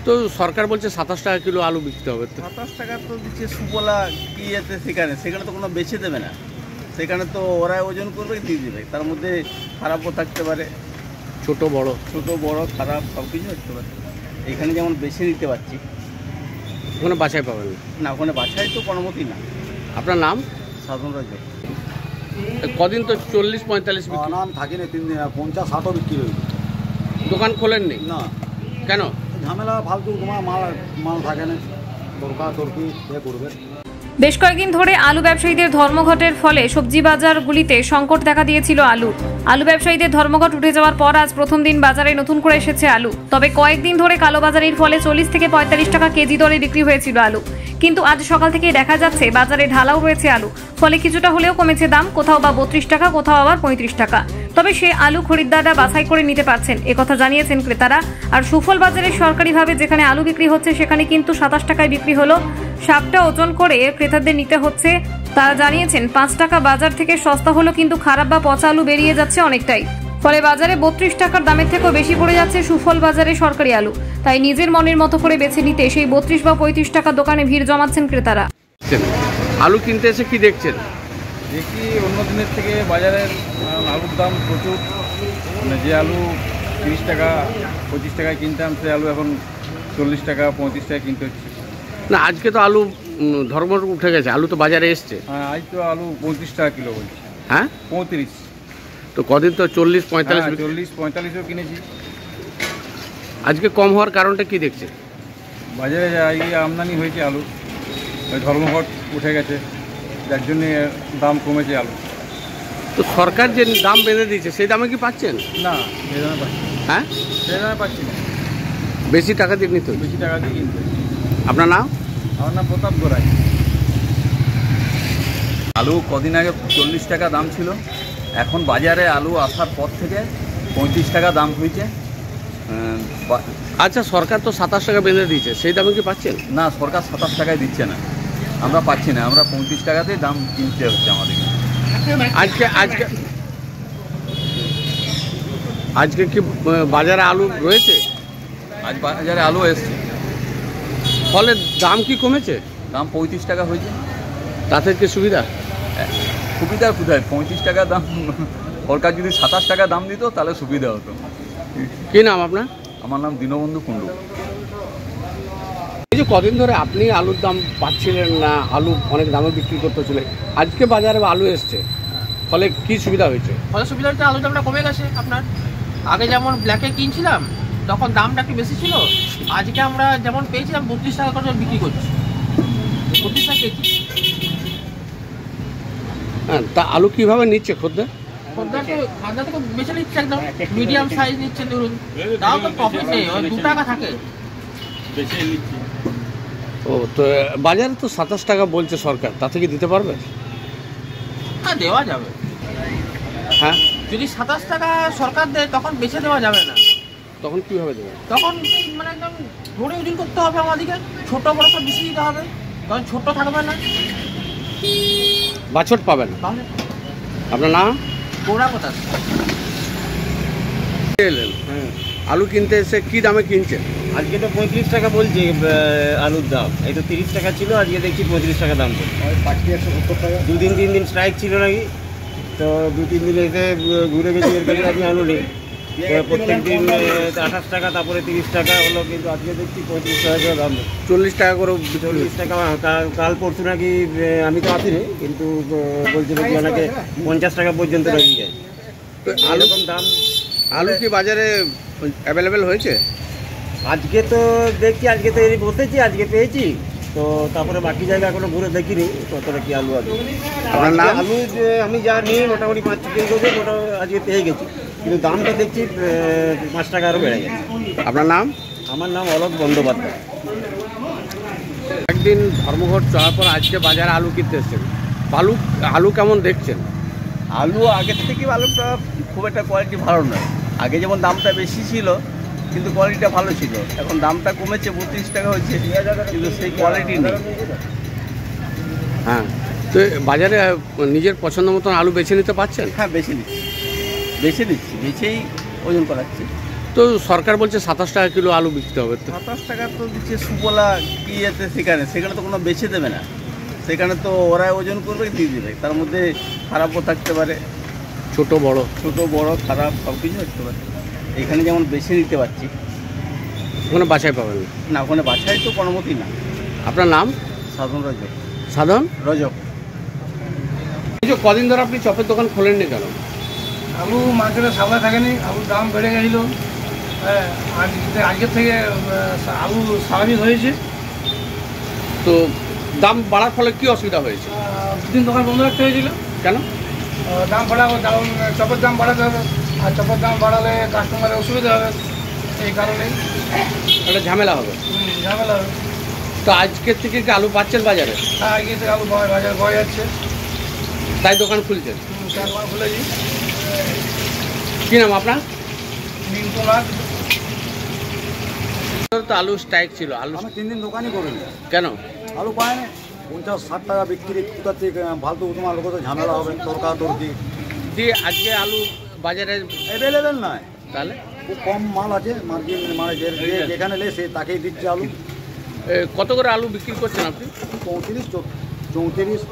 তো সরকার বলছে 27 টাকা কিলো আলু বিকতে হবে। 27 টাকা তো দিচ্ছে সুফলা কি আছে, সেখানে তো কোনো বেছে দেবে না, সেখানে তো ওরা ওজন করবে দিয়ে দেবে, তার মধ্যে খারাপও থাকতে পারে, ছোট বড় খারাপ সব কিছু থাকতে পারে। এখানে যেমন বেছে নিতে পারছি, ওখানে বাছাই পাবেন না, ওখানে বাছাই তো কোনোমতেই না। আপনার নাম? সাধন রাজ্য। কদিন তো 40-45 বিক্রি নাম থাকি না, 3 দিন 50-60 বিক্রি হয়েছে। দোকান খোলেননি না, কেন? ঝামেলা ফালতু, তোমার মাল থাকে না, তর্কি করবে। বেশ কয়েকদিন ধরে আলু ব্যবসায়ীদের ধর্মঘটের ফলে সবজি বাজারগুলিতে সংকট দেখা দিয়েছিল আলু ব্যবসায়ীদের ধর্মঘট উঠে যাওয়ার পর আজ প্রথম দিন বাজারে নতুন করে এসেছে আলু। তবে কয়েকদিন ধরে কালোবাজারির ফলে 40 থেকে 45 টাকা কেজি দরে বিক্রি হয়েছিল আলু, কিন্তু আজ সকাল থেকে দেখা যাচ্ছে বাজারে ঢালাও রয়েছে আলু, ফলে কিছুটা হলেও কমেছে দাম, কোথাও বা 32 টাকা, কোথাও আবার 35 টাকা। তবে সে আলু খরিদ্দাররা বাছাই করে নিতে পারছেন, একথা জানিয়েছেন ক্রেতারা। আর সুফল বাজারে সরকারিভাবে যেখানে আলু বিক্রি হচ্ছে সেখানে কিন্তু 27 টাকায় বিক্রি হলো। সাপটা ওজন করে ক্রেতাদের নিতে হচ্ছে। তারা জানিয়েছেন 5 টাকা বাজার থেকে সস্তা হলো, কিন্তু খারাপ বা পচা আলু বেরিয়ে যাচ্ছে অনেকটাই, ফলে বাজারে 32 টাকার দামের থেকেও বেশি পড়ে যাচ্ছে সুফল বাজারে সরকারি আলু। তাই নিজের মনের মতো করে বেছে নিতে সেই 32 বা 35 টাকা দোকানে ভিড় জমাচ্ছেন ক্রেতারা। আলু কিনতে এসে কি দেখছেন? দেখি অন্য দিনের থেকে বাজারের আলুর দাম প্রচুর, যে আলু 30 টাকা 25 টাকায় কিনতাম সে আলু এখন 40 টাকা 35 টাকা কিনতে হচ্ছে। না, আজকে তো আলু ধর্মঘট উঠে গেছে, আলু তো বাজারে এসছে। হ্যাঁ, আজ তো আলু 35 টাকা কিলো বলছে। হ্যাঁ, 35। তো কদিন তো 40-45 40-45ও কিনেছি। আজকে কম হওয়ার কারণটা কি দেখছে? বাজারে এই আমদানি হয়েছে আলু, ওই ধর্মঘট উঠে গেছে, যার জন্যে দাম কমেছে আলু। তো সরকার যে দাম বেঁধে দিয়েছে সেই দামে কি পাচ্ছেন? না, সেই দামে পাচ্ছি না। হ্যাঁ, সেই দামে পাচ্ছি না, বেশি টাকা দিয়ে নিতে হচ্ছে। বেশি টাকা দিয়ে কিনতে হচ্ছে। আপনার নাম? আমার নাম প্রতাপ গোড়াই। আলু কদিন আগে 40 টাকা দাম ছিল, এখন বাজারে আলু আসার পর থেকে 35 টাকা দাম হয়েছে। আচ্ছা, সরকার তো 27 টাকা বেঁধে দিয়েছে, সেই দামে কি পাচ্ছেন? না, সরকার 27 টাকায় দিচ্ছে না, আমরা পাচ্ছি না, আমরা 35 টাকাতেই দাম কিনতে হচ্ছে আমাদেরকে। আজকে কি বাজারে আলু রয়েছে? আজ বাজারে আলু এসছে, ফলে দাম কি কমেছে? দাম 35 টাকা হয়েছে। তাতে কি সুবিধা? সুবিধা কোথায়, 35 টাকা দাম, সরকার যদি 27 টাকা দাম দিত তাহলে সুবিধা হতো। কি নাম আপনার? আমার নাম দীনবন্ধু কুণ্ডু। এই যে কদিন ধরে আপনি আলুর দাম পাচ্ছিলেন না, আলু অনেক দামে বিক্রি করতে চলে, আজকে বাজারে আলু এসছে, ফলে কি সুবিধা হয়েছে? ফলে সুবিধা হচ্ছে আলুর দামটা কমে গেছে। আপনার আগে যেমন ব্ল্যাকে কিনছিলাম তখন দামটা একটু বেশি ছিল, আজকে আমরা যেমন পেয়েছিলাম 32 টাকা করে বিক্রি করছি, 32 টাকা কেজি। হ্যাঁ, তা আলু কিভাবে নিচ্ছে খদ্দের? খদ্দের তো খাদ্য থেকে বেছে নিচ্ছে, একদম মিডিয়াম সাইজ নিচ্ছে, ধরুন তাও তো প্রফিট নেই, ওই 2 টাকা থাকে। ও, তো বাজারে তো 27 টাকা বলছে সরকার, তা থেকে দিতে পারবে? হ্যাঁ, দেওয়া যাবে। হ্যাঁ, যদি 27 টাকা সরকার দেয় তখন বেছে দেওয়া যাবে না, তখন কীভাবে দেবে? তখন মানে একদম ধরে ওজন করতে হবে আমাদেরকে, ছোটো বড় সব বেশি দিতে হবে, তখন ছোটো থাকবে না, বাছট পাবেন। তাহলে আপনার নাম? গোড়া কথা এলেন, হ্যাঁ, আলু কিনতে এসে কি দামে কিনছেন? আজকে তো 35 টাকা বলছে আলুর দাম, এই তো 30 টাকা ছিল, আজকে দেখছি 35 টাকা দাম বলছে। 2-3 দিন স্ট্রাইক ছিল নাকি, তো 2-3 দিন এসে ঘুরে গেছি, এর কাছে আমি আলু নেই। প্রত্যেক দিন 28 টাকা, তারপরে 30 টাকা হলো, কিন্তু আজকে দেখছি 35 টাকা করে দাম। 40 টাকা করে। 40 টাকা কাল পরশু নাকি, আমি তো আসিনি, কিন্তু বলছে নাকি অনেকে 50 টাকা পর্যন্ত নাকি যায়। আলু দাম, আলু কি বাজারে অ্যাভেলেবেল হয়েছে? আজকে তো দেখছি, আজকে তো এই বসেছি, আজকে পেয়েছি, তো তারপরে বাকি জায়গা এখনো ঘুরে দেখিনি কতটা কি আলু আছে। আলু আমি যা নিই মোটামুটি 5 কেজি করে মোটামুটি আজকে পেয়ে গেছি, কিন্তু দামটা দেখছি 5 টাকা আরও বেড়ে গেছে। আপনার নাম? আমার নাম অলোক বন্দ্যোপাধ্যায়। একদিন ধর্মঘট চলার পর আজকে বাজারে আলু কিনতে এসছেন, আলু কেমন দেখছেন? আলু আগের থেকে আলুটা খুব একটা কোয়ালিটি ভালো নয়, আগে যেমন দামটা বেশি ছিল কিন্তু কোয়ালিটিটা ভালো ছিল, এখন দামটা কমেছে, 32 টাকা হয়েছে, কিন্তু সেই কোয়ালিটি নেই। হ্যাঁ, তো বাজারে নিজের পছন্দ মতন আলু বেছে নিতে পারছেন? হ্যাঁ, বেছে নিচ্ছি, বেছেই ওজন করাচ্ছি। তো সরকার বলছে 27 টাকা কিলো আলু বিকতে হবে, তো 27 টাকা তো দিচ্ছে সুবলা কি আছে, সেখানে তো কোনো বেচে দেবে না, সেখানে তো ওরা ওজন করবে দিয়ে দেবে, তার মধ্যে খারাপও থাকতে পারে, ছোট বড় খারাপ সব কিছু থাকতে পারে। এখানে যেমন বেছে নিতে পারছি, ওখানে বাছাই পাবেন না। না ওখানে বাছাই তো কোনোমতেই না। আপনার নাম? সাধন রজক। সাধন রজক। এই যে কদিন ধরে আপনি চপের দোকান খোলেননি কেন? আলু মার্কেটে সাপ্লাই থাকেনি, আলুর দাম বেড়ে গেছিল। হ্যাঁ, আজকের থেকে আলু স্বাভাবিক হয়েছে। তো দাম বাড়ার ফলে কি অসুবিধা হয়েছে? দুদিন দোকান বন্ধ রাখতে হয়েছিল। কেন? দাম বাড়াবো, চপের দাম বাড়াতে হবে, আর চপের দাম বাড়ালে কাস্টমারের অসুবিধা হবে, এই কারণেই একটা ঝামেলা হবে। ঝামেলা হবে। তো আজকের থেকে কি আলু পাচ্ছেন বাজারে? হ্যাঁ, আজকে থেকে আলু বাজার পাওয়া যাচ্ছে, তাই দোকান খুলছেন? দোকান খুলেছি। কি নাম আপনার? মিন্টু নাথ। তো আলু স্ট্রাইক ছিল, আলু আমি 3 দিন দোকানই করিনি। কেন? আলু পায় না, 50-60 টাকা বিক্রি, কোথা থেকে ফালতু তোমার লোক তো ঝামেলা হবে, তর্কি দিয়ে আজকে আলু বাজারে অ্যাভেলেবেল নয়, তাহলে খুব কম মাল আছে মার্জিন, মানে যেখানে লে সে তাকেই দিচ্ছে আলু। কত করে আলু বিক্রি করছেন আপনি? 34-34।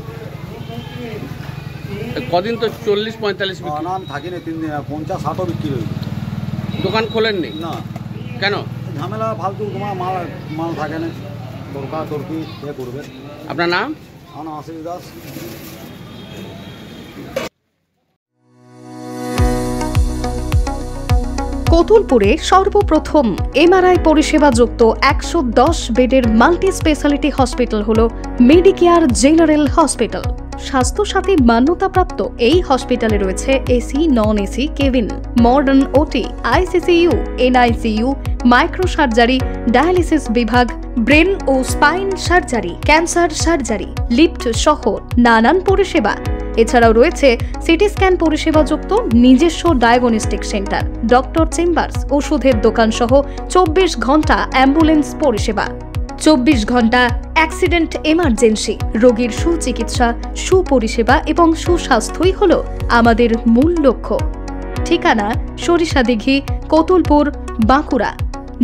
কদিন তো 40-45 বিক্রি। না আমি থাকিনি 3 দিন, 50-60ও বিক্রি হয়েছে। দোকান খোলেননি না কেন? ঝামেলা ফালতু তোমার মাল থাকে না, তর্কি এ করবে। আপনার নাম? আমার নাম আশিস দাস। কতুলপুরে সর্বপ্রথম এমআরআই পরিষেবা যুক্ত 110 বেডের মাল্টি স্পেশালিটি হসপিটাল হল মেডিকেয়ার জেনারেল হসপিটাল। স্বাস্থ্যসাথী মান্যতাপ্রাপ্ত এই হসপিটালে রয়েছে AC, non AC cabin, modern OT, ICCU, NICU, micro surgery, dialysis বিভাগ, ব্রেন ও spine surgery, cancer surgery, lift সহ নানান পরিষেবা। এছাড়াও রয়েছে সিটি স্ক্যান পরিষেবা যুক্ত নিজস্ব ডায়াগনস্টিক সেন্টার, ডক্টর চেম্বার্স, ওষুধের দোকান সহ 24 ঘন্টা অ্যাম্বুলেন্স পরিষেবা। 24 ঘন্টা অ্যাক্সিডেন্ট এমার্জেন্সি, রোগীর সুচিকিৎসা, সুপরিষেবা এবং সুস্বাস্থ্যই হল আমাদের মূল লক্ষ্য। ঠিকানা সরিষাদিঘি, কতুলপুর, বাঁকুড়া।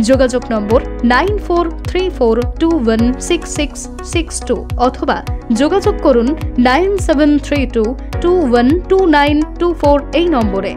যোগাযোগ নম্বর 9434216662 অথবা যোগাযোগ করুন 9732212924 এই নম্বরে।